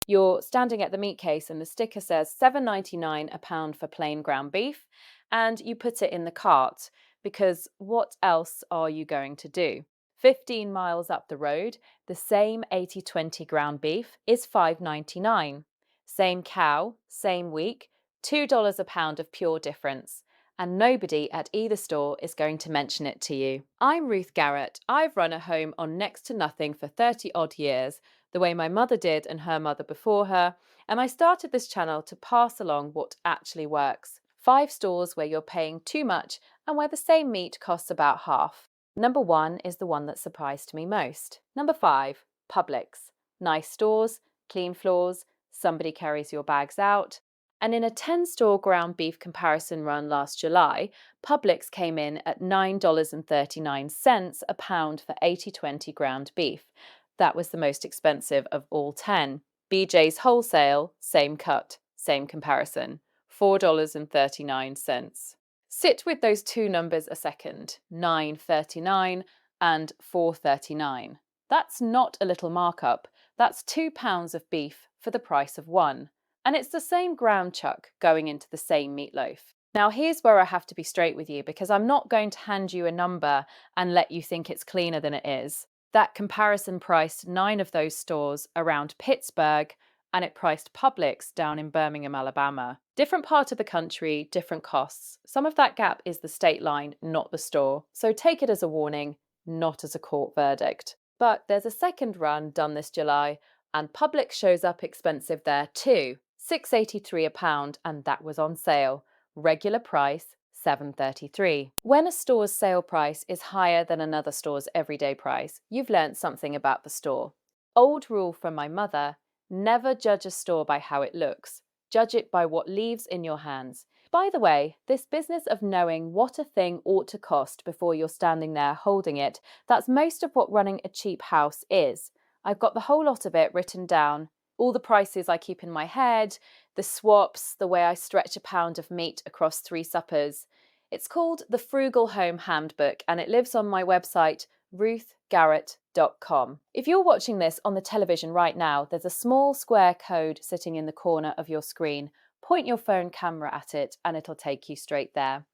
You're standing at the meat case and the sticker says $7.99 a pound for plain ground beef, and you put it in the cart because what else are you going to do? 15 miles up the road, the same 80/20 ground beef is $5.99. Same cow, same week, $2 a pound of pure difference. And nobody at either store is going to mention it to you. I'm Ruth Garrett. I've run a home on next to nothing for 30 odd years, the way my mother did and her mother before her, and I started this channel to pass along what actually works. 5 stores where you're paying too much and where the same meat costs about half. Number 1 is the one that surprised me most. Number 5, Publix. Nice stores, clean floors, somebody carries your bags out. And in a 10-store ground beef comparison run last July, Publix came in at $9.39 a pound for 80/20 ground beef. That was the most expensive of all 10. BJ's Wholesale, same cut, same comparison, $4.39. Sit with those two numbers a second, $9.39 and $4.39. That's not a little markup. That's £2 of beef for the price of one. And it's the same ground chuck going into the same meatloaf. Now, here's where I have to be straight with you because I'm not going to hand you a number and let you think it's cleaner than it is. That comparison priced 9 of those stores around Pittsburgh, and it priced Publix down in Birmingham, Alabama. Different part of the country, different costs. Some of that gap is the state line, not the store. So take it as a warning, not as a court verdict. But there's a second run done this July, and Publix shows up expensive there too. $6.83 a pound, and that was on sale. Regular price, $7.33. When a store's sale price is higher than another store's everyday price, you've learnt something about the store. Old rule from my mother, never judge a store by how it looks. Judge it by what leaves in your hands. By the way, this business of knowing what a thing ought to cost before you're standing there holding it, that's most of what running a cheap house is. I've got the whole lot of it written down. All the prices I keep in my head, the swaps, the way I stretch a pound of meat across 3 suppers. It's called the Frugal Home Handbook and it lives on my website, ruthgarrett.com. If you're watching this on the television right now, there's a small square code sitting in the corner of your screen. Point your phone camera at it and it'll take you straight there.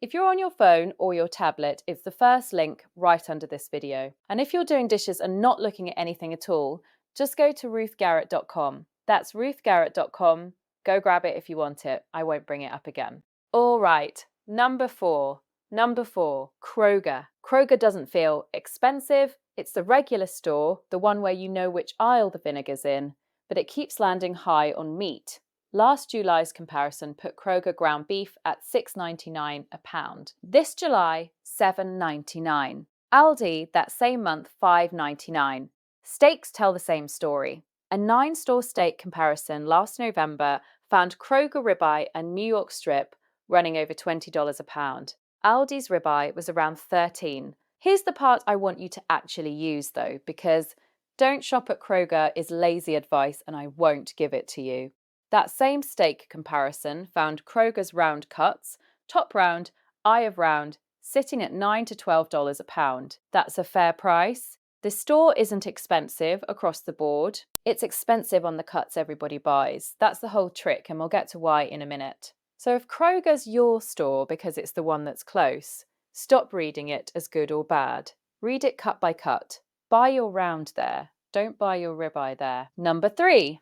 If you're on your phone or your tablet, it's the first link right under this video. And if you're doing dishes and not looking at anything at all, just go to ruthgarrett.com. That's ruthgarrett.com. Go grab it if you want it. I won't bring it up again. All right, number 4. Number 4, Kroger. Kroger doesn't feel expensive. It's the regular store, the one where you know which aisle the vinegar's in, but it keeps landing high on meat. Last July's comparison put Kroger ground beef at $6.99 a pound. This July, $7.99. Aldi, that same month, $5.99. Steaks tell the same story. A 9-store steak comparison last November found Kroger ribeye and New York strip running over $20 a pound. Aldi's ribeye was around $13. Here's the part I want you to actually use though, because don't shop at Kroger is lazy advice and I won't give it to you. That same steak comparison found Kroger's round cuts, top round, eye of round, sitting at $9 to $12 a pound. That's a fair price. The store isn't expensive across the board. It's expensive on the cuts everybody buys. That's the whole trick, and we'll get to why in a minute. So if Kroger's your store because it's the one that's close, stop reading it as good or bad. Read it cut by cut. Buy your round there. Don't buy your ribeye there. Number 3,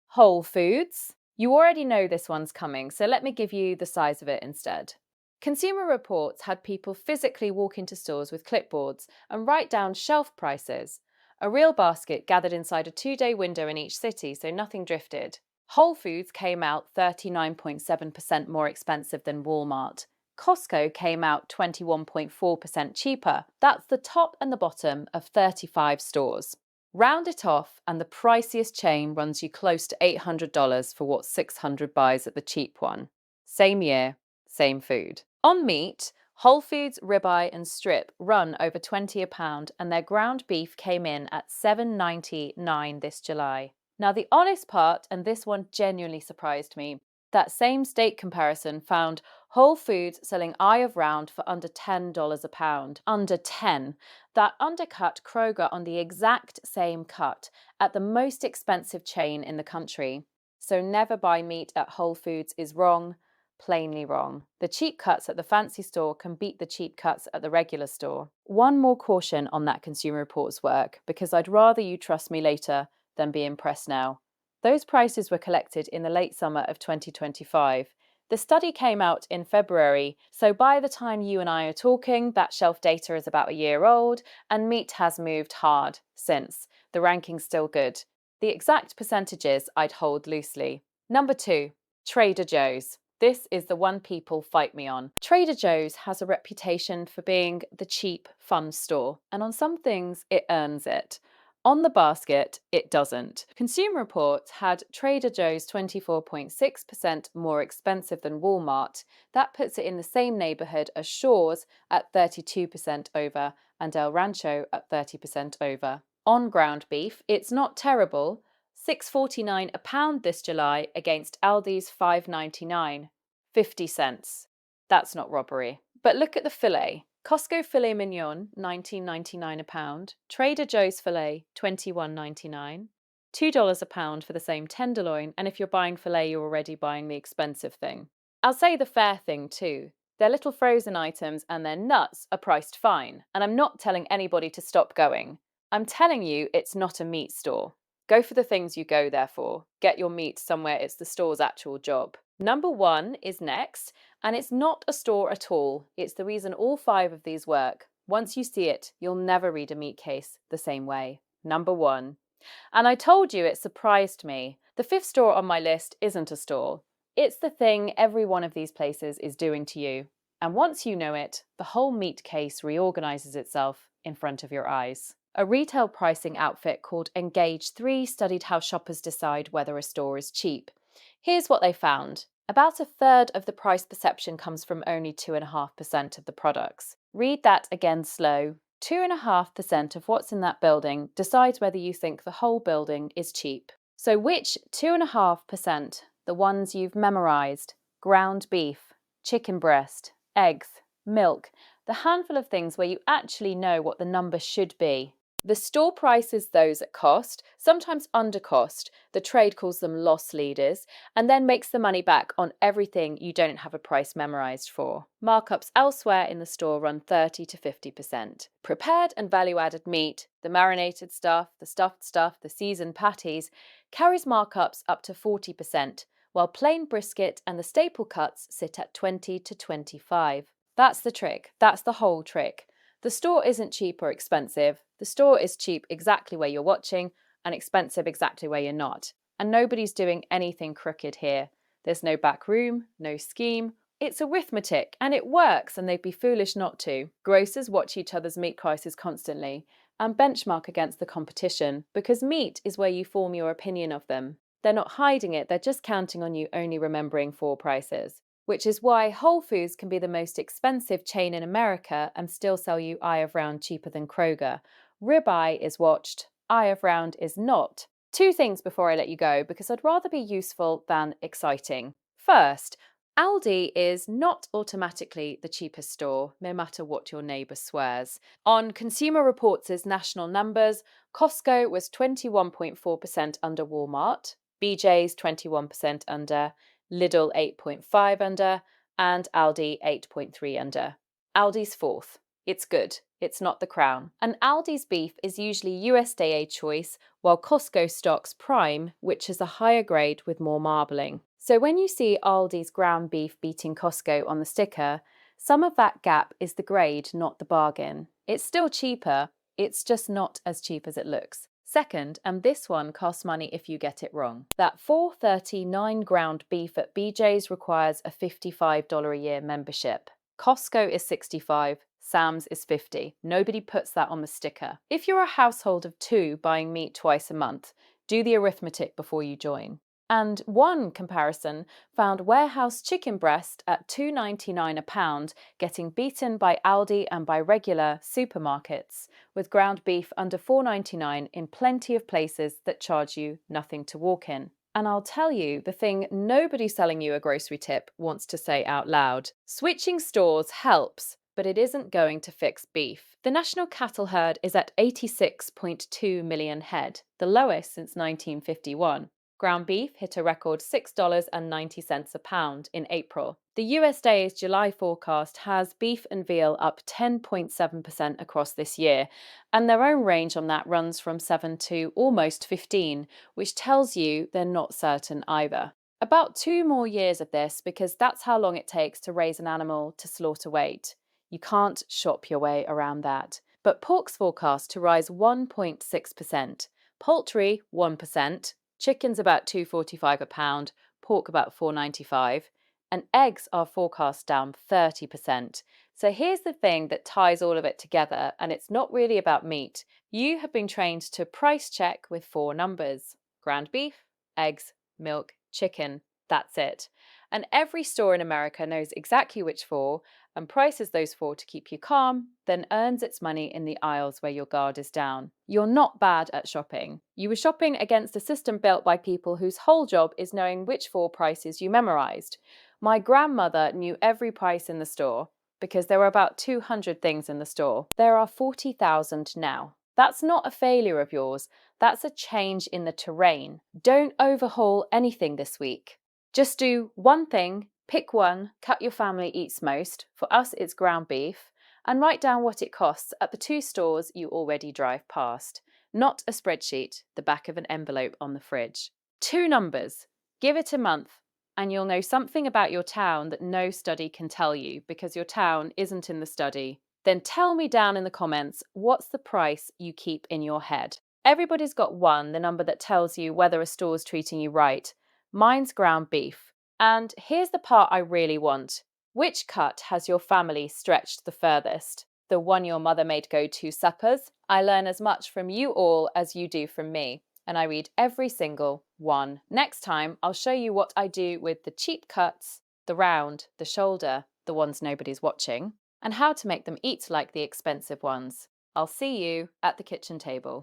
Whole Foods. You already know this one's coming, so let me give you the size of it instead. Consumer Reports had people physically walk into stores with clipboards and write down shelf prices. A real basket gathered inside a 2-day window in each city, so nothing drifted. Whole Foods came out 39.7% more expensive than Walmart. Costco came out 21.4% cheaper. That's the top and the bottom of 35 stores. Round it off, and the priciest chain runs you close to $800 for what 600 buys at the cheap one. Same year, same food. On meat, Whole Foods ribeye and strip run over $20 a pound, and their ground beef came in at $7.99 this July. Now the honest part, and this one genuinely surprised me, That same steak comparison found Whole Foods selling Eye of Round for under $10 a pound. Under 10. That undercut Kroger on the exact same cut at the most expensive chain in the country. So never buy meat at Whole Foods is wrong, plainly wrong. The cheap cuts at the fancy store can beat the cheap cuts at the regular store. One more caution on that Consumer Reports work, because I'd rather you trust me later than be impressed now. Those prices were collected in the late summer of 2025. The study came out in February, so by the time you and I are talking, that shelf data is about a year old, and meat has moved hard since. The ranking's still good. The exact percentages I'd hold loosely. Number 2, Trader Joe's. This is the one people fight me on. Trader Joe's has a reputation for being the cheap, fun store, and on some things it earns it. On the basket, it doesn't. Consumer Reports had Trader Joe's 24.6% more expensive than Walmart. That puts it in the same neighbourhood as Shaw's at 32% over and El Rancho at 30% over. On ground beef, it's not terrible. $6.49 a pound this July against Aldi's $5.99. 50 cents. That's not robbery. But look at the filet. Costco filet mignon, $19.99 a pound. Trader Joe's filet, $21.99. $2 a pound for the same tenderloin, and if you're buying filet, you're already buying the expensive thing. I'll say the fair thing too. Their little frozen items and their nuts are priced fine, and I'm not telling anybody to stop going. I'm telling you it's not a meat store. Go for the things you go there for. Get your meat somewhere it's the store's actual job. Number 1 is next, and it's not a store at all. It's the reason all 5 of these work. Once you see it, you'll never read a meat case the same way. Number 1. And I told you it surprised me. The 5th store on my list isn't a store. It's the thing every one of these places is doing to you. And once you know it, the whole meat case reorganizes itself in front of your eyes. A retail pricing outfit called Engage3 studied how shoppers decide whether a store is cheap. Here's what they found. About a third of the price perception comes from only 2.5% of the products. Read that again slow. 2.5% of what's in that building decides whether you think the whole building is cheap. So which 2.5%, the ones you've memorized, ground beef, chicken breast, eggs, milk, the handful of things where you actually know what the number should be. The store prices those at cost, sometimes under cost, the trade calls them loss leaders, and then makes the money back on everything you don't have a price memorized for. Markups elsewhere in the store run 30 to 50%. Prepared and value-added meat, the marinated stuff, the stuffed stuff, the seasoned patties, carries markups up to 40%, while plain brisket and the staple cuts sit at 20 to 25. That's the trick. That's the whole trick. The store isn't cheap or expensive. The store is cheap exactly where you're watching and expensive exactly where you're not. And nobody's doing anything crooked here. There's no back room, no scheme. It's arithmetic and it works, and they'd be foolish not to. Grocers watch each other's meat prices constantly and benchmark against the competition, because meat is where you form your opinion of them. They're not hiding it, they're just counting on you only remembering 4 prices. Which is why Whole Foods can be the most expensive chain in America and still sell you Eye of Round cheaper than Kroger. Ribeye is watched, Eye of Round is not. 2 things before I let you go, because I'd rather be useful than exciting. First, Aldi is not automatically the cheapest store, no matter what your neighbour swears. On Consumer Reports' national numbers, Costco was 21.4% under Walmart, BJ's 21% under, Lidl 8.5 under, and Aldi 8.3 under. Aldi's 4th. It's good. It's not the crown. And Aldi's beef is usually USDA choice, while Costco stocks prime, which is a higher grade with more marbling. So when you see Aldi's ground beef beating Costco on the sticker, some of that gap is the grade, not the bargain. It's still cheaper, it's just not as cheap as it looks. Second, and this one costs money if you get it wrong. That $4.39 ground beef at BJ's requires a $55 a year membership. Costco is $65, Sam's is $50. Nobody puts that on the sticker. If you're a household of 2 buying meat twice a month, do the arithmetic before you join. And one comparison found warehouse chicken breast at $2.99 a pound getting beaten by Aldi and by regular supermarkets, with ground beef under $4.99 in plenty of places that charge you nothing to walk in. And I'll tell you the thing nobody selling you a grocery tip wants to say out loud. Switching stores helps, but it isn't going to fix beef. The national cattle herd is at 86.2 million head, the lowest since 1951. Ground beef hit a record $6.90 a pound in April. The USDA's July forecast has beef and veal up 10.7% across this year, and their own range on that runs from 7 to almost 15, which tells you they're not certain either. About 2 more years of this, because that's how long it takes to raise an animal to slaughter weight. You can't shop your way around that. But pork's forecast to rise 1.6%, poultry 1%, chicken's about $2.45 a pound, pork about $4.95, and eggs are forecast down 30%. So here's the thing that ties all of it together, and it's not really about meat. You have been trained to price check with 4 numbers: ground beef, eggs, milk, chicken. That's it. And every store in America knows exactly which 4 and prices those 4 to keep you calm, then earns its money in the aisles where your guard is down. You're not bad at shopping. You were shopping against a system built by people whose whole job is knowing which 4 prices you memorized. My grandmother knew every price in the store because there were about 200 things in the store. There are 40,000 now. That's not a failure of yours. That's a change in the terrain. Don't overhaul anything this week. Just do one thing, pick one, cut your family eats most. For us, it's ground beef. And write down what it costs at the 2 stores you already drive past. Not a spreadsheet, the back of an envelope on the fridge. 2 numbers. Give it a month, and you'll know something about your town that no study can tell you because your town isn't in the study. Then tell me down in the comments what's the price you keep in your head. Everybody's got one, the number that tells you whether a store's treating you right. Mine's ground beef. And here's the part I really want. Which cut has your family stretched the furthest? The one your mother made go to suppers? I learn as much from you all as you do from me, and I read every single one. Next time, I'll show you what I do with the cheap cuts, the round, the shoulder, the ones nobody's watching, and how to make them eat like the expensive ones. I'll see you at the kitchen table.